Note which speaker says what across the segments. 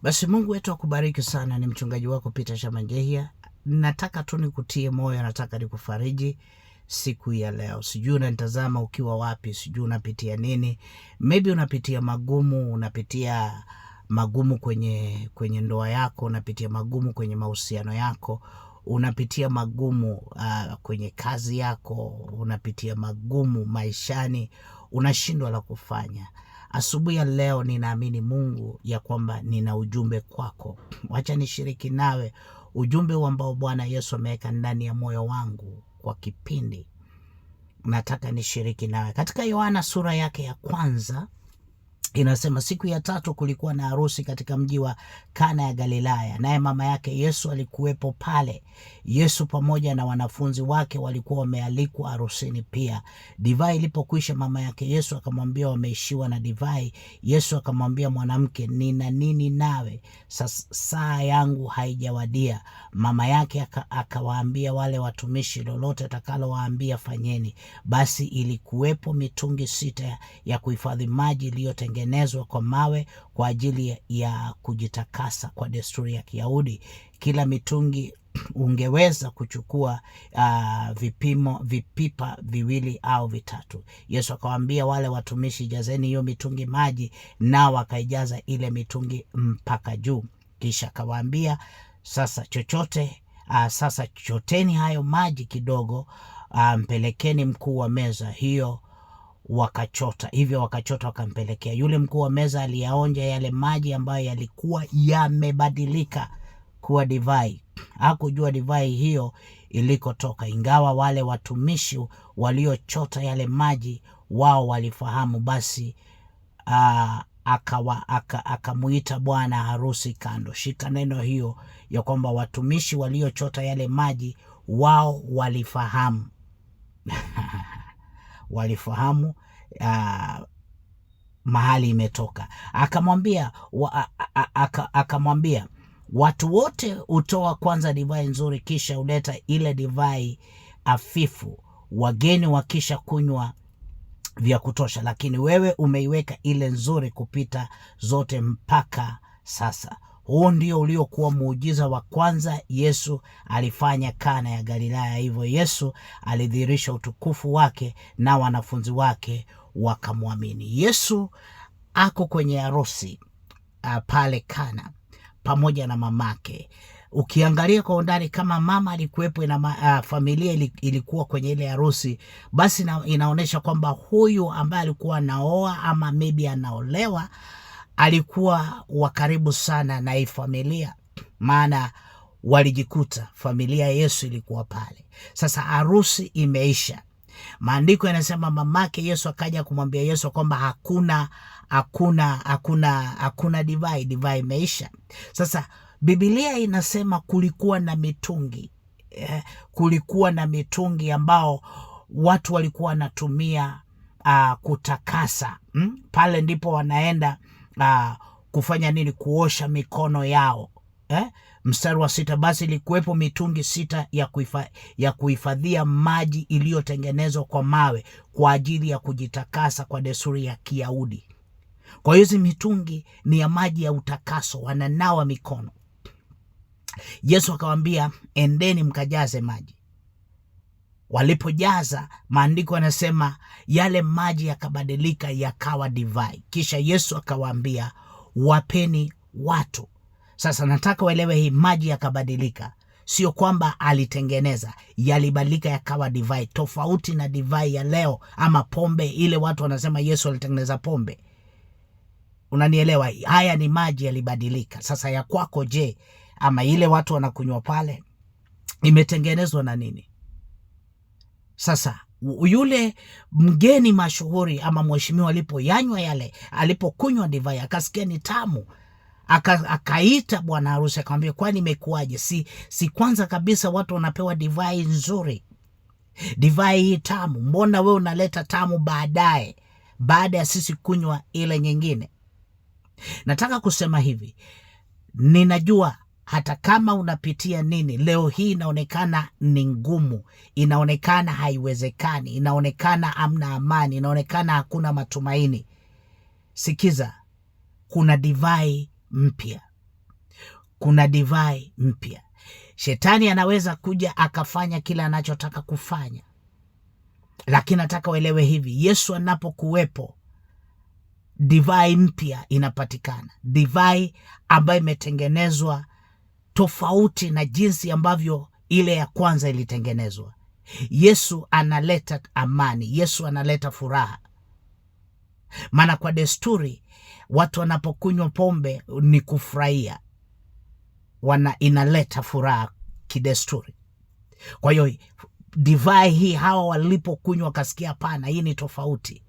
Speaker 1: Basi Mungu wetu akubariki sana. Ni mchungaji wako Peter Shamanjehia. Nataka tu nikutie moyo, nataka nikufariji siku ya leo. Sijui unanitazama ukiwa wapi, sijui unapitia nini. Maybe unapitia magumu kwenye ndoa yako, unapitia magumu kwenye mahusiano yako, unapitia magumu kwenye kazi yako, unapitia magumu maishani, unashindwa la kufanya. Asubuhi ya leo ninaamini Mungu ya kwamba nina ujumbe kwako. Wacha nishiriki nawe ujumbe ambao Bwana Yesu ameweka ndani ya moyo wangu kwa kipindi. Nataka nishiriki nawe. Katika Yohana sura yake ya 1 inasema, siku ya 3 kulikuwa na harusi katika mji wa Kana ya Galilaya, naye mama yake Yesu alikuwepo pale. Yesu pamoja na wanafunzi wake walikuwa wamealikwa harusini pia. Divai ilipokwisha, mama yake Yesu akamwambia, wameishiwa na divai. Yesu akamwambia, mwanamke, nina nini nawe? Saa yangu haijawadia. Mama yake akawaambia wale watumishi, lolote atakalowaambia fanyeni. Basi ilikuwepo mitungi 6 ya kuhifadhi maji iliyotengenezwa kwa mawe kwa ajili ya kujitakasa kwa desturi ya Kiyahudi. Kila mitungi ungeweza kuchukua vipipa 2 au 3. Yesu akawaambia wale watumishi, jazeni hiyo mitungi maji, nao wakaijaza ile mitungi mpaka juu. Kisha akawaambia, sasa choteni hayo maji kidogo, mpelekeni mkuu wa meza. Hivyo wakachota wakampelekea. Yule mkuu wa meza aliyaonja yale maji ambayo yalikuwa yamebadilika kuwa divai. Hakujua divai hiyo ilikotoka, ingawa wale watumishi waliochota yale maji wao walifahamu. Basi akamuita bwana harusi kando. Shika neno hiyo ya kwamba watumishi waliochota yale maji wao walifahamu walifahamu mahali imetoka. Akamwambia, watu wote hutoa kwanza divai nzuri, kisha huleta ile divai afifu, wageni wakisha kunywa vya kutosha, lakini wewe umeiweka ile nzuri kupita zote mpaka sasa. Huu ndio uliokuwa muujiza wa kwanza Yesu alifanya Kana ya Galilaya. Hivyo Yesu alidhihirisha utukufu wake na wanafunzi wake wakamwamini. Yesu ako kwenye harusi pale Kana pamoja na mamake. Ukiangalia kwa undani, kama mama alikuwepo na familia ilikuwa kwenye ile harusi, basi inaonyesha kwamba huyu ambaye alikuwa anaoa ama maybe anaolewa alikuwa wa karibu sana na hii familia, maana walijikuta familia ya Yesu ilikuwa pale. Sasa harusi imeisha. Maandiko yanasema mamake Yesu akaja kumwambia Yesu kwamba hakuna divai imeisha. Sasa Biblia inasema kulikuwa na mitungi kulikuwa na mitungi ambao watu walikuwa wanatumia kutakasa. Pale ndipo wanaenda kufanya nini? Kuosha mikono yao. Mstari wa 6, basi ilikuwepo mitungi 6 ya kuhifadhia maji iliyotengenezwa kwa mawe kwa ajili ya kujitakasa kwa desturi ya Kiyahudi. Kwa hiyo hizi mitungi ni ya maji ya utakaso, wananawa mikono. Yesu akawaambia, endeni mkajaze maji. Walipojaza, maandiko yanasema yale maji yakabadilika yakawa divai. Kisha Yesu akawaambia, wapeni watu. Sasa nataka uelewe, hii maji yakabadilika sio kwamba alitengeneza, yalibadilika yakawa divai, tofauti na divai ya leo ama pombe ile watu wanasema Yesu alitengeneza pombe. Unanielewa? Haya ni maji yalibadilika. Sasa ya kwako je, ama ile watu wanakunywa pale imetengenezwa na nini? Sasa yule mgeni mashuhuri ama mheshimiwa alipoyanywa yale, alipokunywa divai akasikia ni tamu, akaita bwana harusi akamwambia, kwani imekuwaje? Si kwanza kabisa watu wanapewa divai nzuri, divai hii tamu, mbona wewe unaleta tamu baada ya sisi kunywa ile nyingine? Nataka kusema hivi, ninajua hata kama unapitia nini leo hii, inaonekana ni ngumu, inaonekana haiwezekani, inaonekana hamna amani, inaonekana hakuna matumaini. Sikiza, kuna divai mpya. kuna divai mpya. Shetani anaweza kuja akafanya kila anachotaka kufanya, lakini nataka uelewe hivi, Yesu anapokuwepo, divai mpya inapatikana, divai ambayo imetengenezwa tofauti na jinsi ambavyo ile ya kwanza ilitengenezwa. Yesu analeta amani, Yesu analeta furaha. Maana kwa desturi watu wanapokunywa pombe ni kufurahia, inaleta furaha kidesturi. Kwa hiyo divai hii, hawa walipokunywa wakasikia hapana, hii ni tofauti,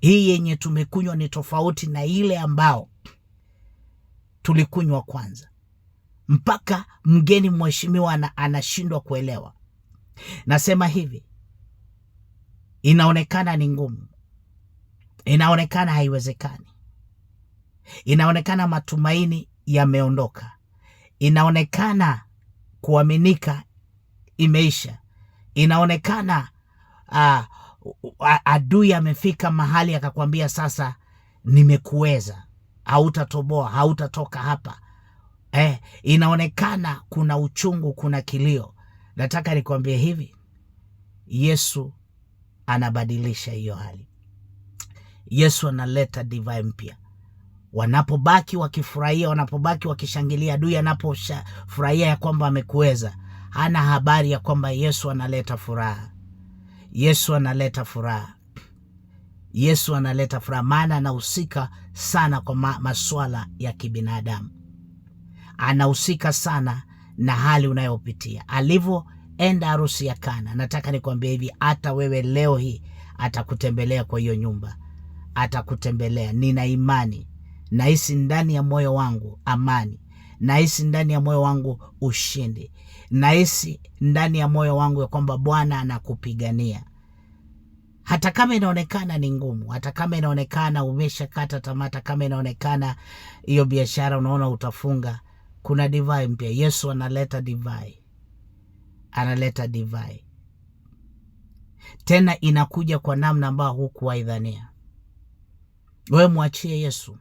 Speaker 1: hii yenye tumekunywa ni tofauti na ile ambao tulikunywa kwanza. Mpaka mgeni mheshimiwa anashindwa kuelewa. Nasema hivi, inaonekana ni ngumu, inaonekana haiwezekani, inaonekana matumaini yameondoka, inaonekana kuaminika imeisha, inaonekana adui amefika mahali akakwambia sasa nimekuweza, hautatoboa, hautatoka hapa. Inaonekana kuna uchungu, kuna kilio. Nataka nikwambie hivi, Yesu anabadilisha hiyo hali. Yesu analeta divai mpya. Wanapobaki wakifurahia, wanapobaki wakishangilia, adui anapofurahia ya kwamba amekuweza, hana habari ya kwamba Yesu analeta furaha. Yesu analeta furaha. Yesu analeta furaha, maana anahusika sana kwa masuala ya kibinadamu. Anahusika sana na hali unayopitia. Alivyoenda harusi ya Kana, nataka nikwambie hivi, hata wewe leo hii atakutembelea kwa hiyo nyumba, atakutembelea. Nina imani, nahisi ndani ya moyo wangu amani, nahisi ndani ya moyo wangu ushindi, nahisi ndani ya moyo wangu ya kwamba Bwana anakupigania. Hata kama inaonekana ni ngumu, hata kama inaonekana umeshakata tamaa, hata kama inaonekana hiyo biashara unaona utafunga, kuna divai mpya. Yesu analeta divai, analeta divai tena, inakuja kwa namna ambayo hukuwaidhania. Wewe mwachie Yesu.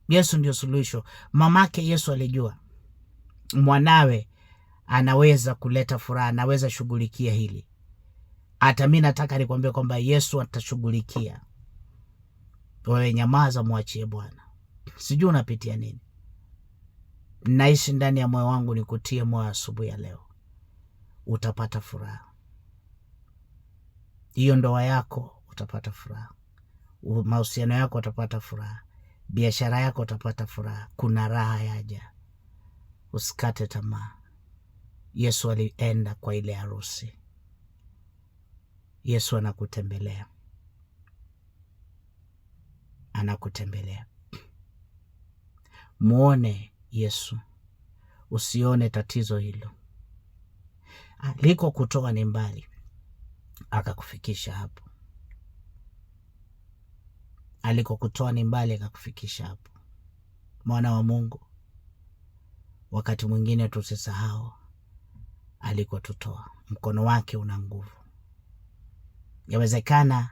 Speaker 1: Yesu ndio suluhisho. Mamake Yesu alijua mwanawe anaweza kuleta furaha, anaweza shughulikia hili. Hata mimi nataka nikwambie kwamba Yesu atashughulikia. Wewe nyamaza, mwachie Bwana. Sijui unapitia nini. Naishi ndani ya moyo wangu nikutie moyo asubuhi ya leo, utapata furaha. Hiyo ndoa yako utapata furaha, mahusiano yako utapata furaha, biashara yako utapata furaha. Kuna raha yaja. Usikate tamaa. Yesu alienda kwa ile harusi. Yesu anakutembelea, anakutembelea. Muone Yesu, usione tatizo hilo. Aliko kutoa ni mbali, akakufikisha hapo. Aliko kutoa ni mbali, akakufikisha hapo. Mwana wa Mungu, wakati mwingine tusisahau aliko tutoa. Mkono wake una nguvu. Yawezekana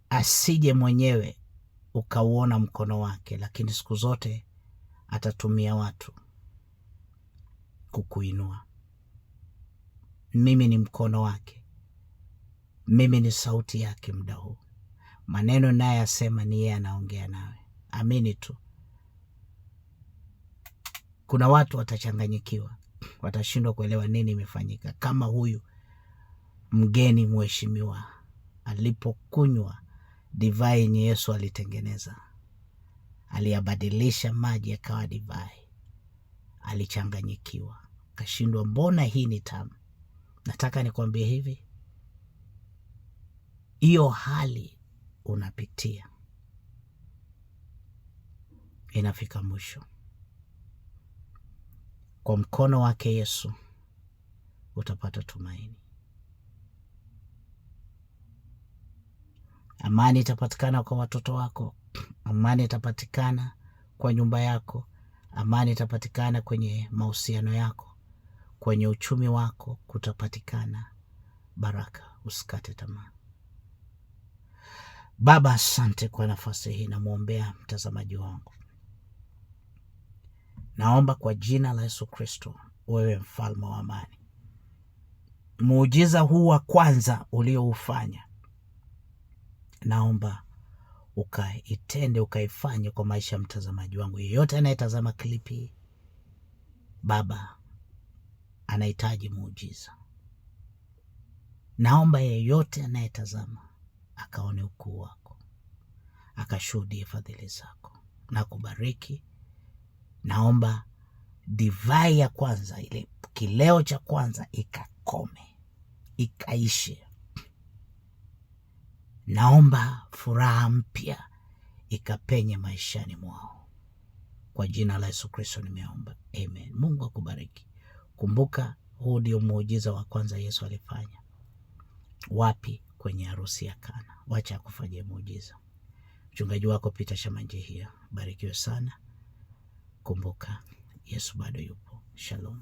Speaker 1: asije mwenyewe ukauona mkono wake, lakini siku zote atatumia watu kukuinua. Mimi ni mkono wake, mimi ni sauti yake muda huu. Maneno naye asema ni yeye anaongea nawe. Amini tu. Kuna watu watachanganyikiwa, watashindwa kuelewa nini imefanyika. Kama huyu mgeni mheshimiwa alipokunywa divai yenye Yesu alitengeneza, aliyabadilisha maji yakawa divai, alichanganyikiwa, kashindwa, mbona hii ni tamu. Nataka nikwambie hivi, hiyo hali unapitia inafika mwisho. Kwa mkono wake Yesu utapata tumaini. Amani itapatikana kwa watoto wako, amani itapatikana kwa nyumba yako, amani itapatikana kwenye mahusiano yako, kwenye uchumi wako kutapatikana baraka. Usikate tamaa. Baba, asante kwa nafasi hii. Namwombea mtazamaji wangu, Naomba kwa jina la Yesu Kristo, wewe mfalme wa amani, muujiza huu wa kwanza ulioufanya, naomba ukaitende, ukaifanye kwa maisha ya mtazamaji wangu yeyote anayetazama klipi. Baba, anahitaji muujiza. Naomba yeyote anayetazama akaone ukuu wako, akashuhudie fadhili zako. Na kubariki. Naomba divai ya kwanza, ile kileo cha kwanza, ikakome, ikaishe. Naomba furaha mpya ikapenye maishani mwao. Kwa jina la Yesu Kristo nimeomba, amen. Mungu akubariki. Kumbuka, huu ndio muujiza wa kwanza Yesu alifanya. Wapi? Kwenye harusi ya Kana. Wacha akufanyie muujiza. Mchungaji wako Peter Shamanjihia. Barikiwe sana. Kumbuka, Yesu bado yupo. Shalom.